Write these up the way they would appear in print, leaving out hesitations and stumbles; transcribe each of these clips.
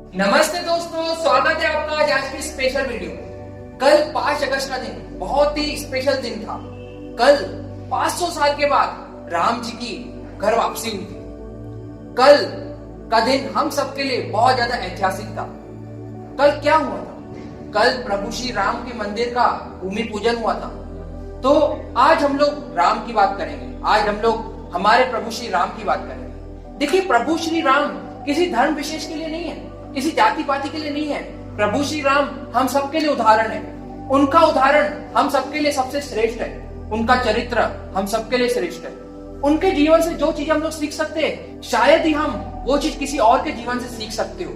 नमस्ते दोस्तों, स्वागत है आपका आज की स्पेशल वीडियो। कल 5 अगस्त का दिन बहुत ही स्पेशल दिन था। कल 500 साल के बाद राम जी की घर वापसी हुई थी। कल का दिन हम सबके लिए बहुत ज्यादा ऐतिहासिक था। कल क्या हुआ था? कल प्रभु श्री राम के मंदिर का भूमि पूजन हुआ था। तो आज हम लोग राम की बात करेंगे। आज हम लोग हमारे प्रभु श्री राम की बात करेंगे। देखिए, प्रभु श्री राम किसी धर्म विशेष के लिए नहीं है, किसी जाति पाति के लिए नहीं है। प्रभु श्री राम हम सबके लिए उदाहरण है। उनका उदाहरण हम सबके लिए सबसे श्रेष्ठ है। उनका चरित्र हम सबके लिए श्रेष्ठ है। उनके जीवन से जो चीज हम लोग सीख सकते हैं, शायद ही हम वो चीज किसी और के जीवन से सीख सकते हो।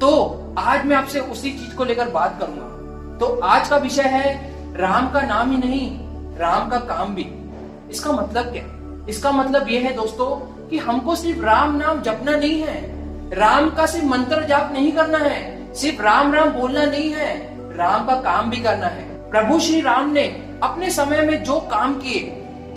तो आज मैं आपसे उसी चीज को लेकर बात करूंगा। तो आज का विषय है राम का नाम ही नहीं, राम का काम भी। इसका मतलब क्या है? इसका मतलब यह है दोस्तों कि हमको सिर्फ राम नाम जपना नहीं है, राम का सिर्फ मंत्र जाप नहीं करना है, सिर्फ राम राम बोलना नहीं है, राम का काम भी करना है। प्रभु श्री राम ने अपने समय में जो काम किए,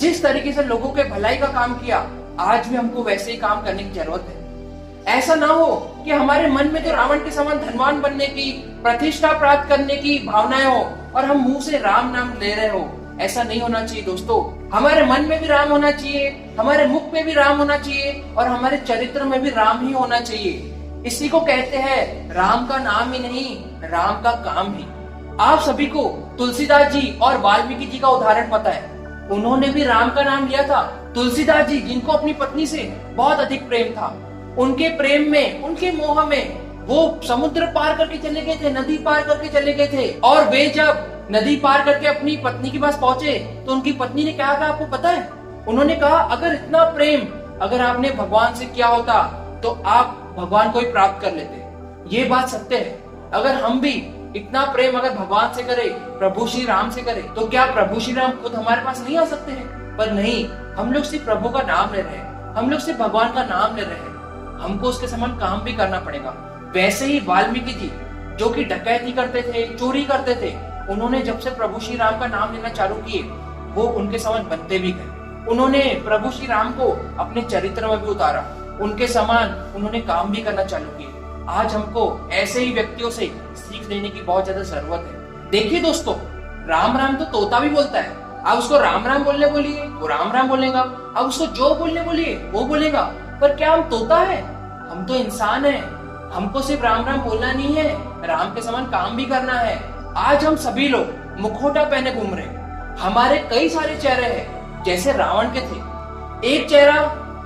जिस तरीके से लोगों के भलाई का काम किया, आज भी हमको वैसे ही काम करने की जरूरत है। ऐसा ना हो कि हमारे मन में तो रावण के समान धनवान बनने की, प्रतिष्ठा प्राप्त करने की भावनाएं हो और हम मुंह से राम नाम ले रहे हो। ऐसा नहीं होना चाहिए दोस्तों। हमारे मन में भी राम होना चाहिए, हमारे मुख में भी राम होना चाहिए और हमारे चरित्र में भी राम ही होना चाहिए। इसी को कहते हैं राम का नाम ही नहीं, राम का काम ही। आप सभी को तुलसीदास जी और वाल्मीकि जी का उदाहरण पता है। उन्होंने भी राम का नाम लिया था। तुलसीदास जी, जिनको अपनी पत्नी से बहुत अधिक प्रेम था, उनके प्रेम में, उनके मोह में वो समुद्र पार करके चले गए थे, नदी पार करके चले गए थे। और वे जब नदी पार करके अपनी पत्नी के पास पहुंचे तो उनकी पत्नी ने क्या कहा, आपको पता है? उन्होंने कहा, अगर इतना प्रेम अगर आपने भगवान से किया होता तो आप भगवान को ही प्राप्त कर लेते। ये बात सत्य है। अगर हम भी इतना प्रेम अगर भगवान से करें, प्रभु श्री राम से करें, तो क्या प्रभु श्री राम खुद हमारे पास नहीं आ सकते हैं? पर नहीं, हम लोग सिर्फ प्रभु का नाम ले रहे हैं, हम लोग सिर्फ भगवान का नाम ले रहे हैं। हमको उसके समान काम भी करना पड़ेगा। वैसे ही वाल्मीकि जी, जो कि डकैती करते थे, चोरी करते थे, उन्होंने जब से प्रभु श्री राम का नाम लेना चालू किए, वो उनके समान बनते भी गए। उन्होंने प्रभु श्री राम को अपने चरित्र में भी उतारा, उनके समान उन्होंने काम भी करना चालू किए। आज हमको ऐसे ही व्यक्तियों से सीख लेने की बहुत ज्यादा जरूरत है। देखिए दोस्तों, राम राम तो तोता भी बोलता है। आप उसको राम राम बोलने बोलिए, वो राम राम बोलेगा। आप उसको जो बोलने बोलिए, वो बोलेगा। पर क्या हम तोता है? हम तो इंसान है। हमको सिर्फ राम राम बोलना नहीं है, राम के समान काम भी करना है। आज हम सभी लोग मुखौटा पहने घूम रहे हैं। हमारे कई सारे चेहरे हैं, जैसे रावण के थे। एक चेहरा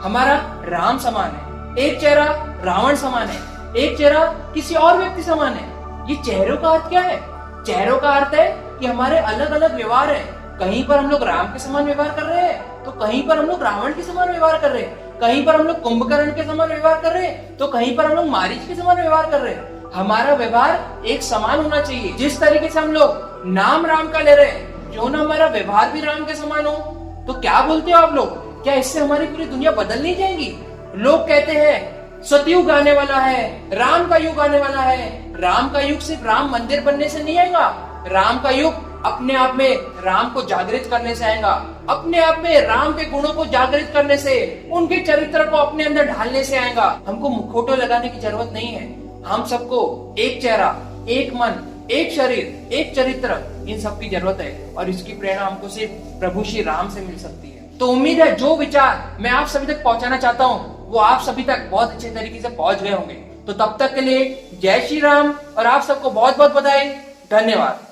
हमारा राम समान है, एक चेहरा रावण समान है, एक चेहरा किसी और व्यक्ति समान है। ये चेहरों का अर्थ क्या है? चेहरों का अर्थ है कि हमारे अलग अलग व्यवहार है। कहीं पर हम लोग राम के समान व्यवहार कर रहे हैं, तो कहीं पर हम लोग रावण के समान व्यवहार कर रहे हैं। कहीं पर हम लोग कुंभकर्ण के समान व्यवहार कर रहे हैं, तो कहीं पर हम लोग मारीच के समान व्यवहार कर रहे हैं। हमारा व्यवहार एक समान होना चाहिए। जिस तरीके से हम लोग नाम राम का ले रहे हैं, क्यों ना हमारा व्यवहार भी राम के समान हो। तो क्या बोलते हो आप लोग? क्या इससे हमारी पूरी दुनिया बदल नहीं जाएगी? लोग कहते हैं सतयुग आने वाला है, राम का युग आने वाला है। राम का युग सिर्फ राम मंदिर बनने से नहीं आएगा। राम का युग अपने आप में राम को जागृत करने से आएगा। अपने आप में राम के गुणों को जागृत करने से, उनके चरित्र को अपने अंदर ढालने से आएगा। हमको मुखौटे लगाने की जरूरत नहीं है। हम सबको एक चेहरा, एक मन, एक शरीर, एक चरित्र, इन सब की जरूरत है। और इसकी प्रेरणा हमको सिर्फ प्रभु श्री राम से मिल सकती है। तो उम्मीद है जो विचार मैं आप सभी तक पहुंचाना चाहता हूँ, वो आप सभी तक बहुत अच्छे तरीके से पहुंच गए होंगे। तो तब तक के लिए जय श्री राम और आप सबको बहुत बहुत बधाई। धन्यवाद।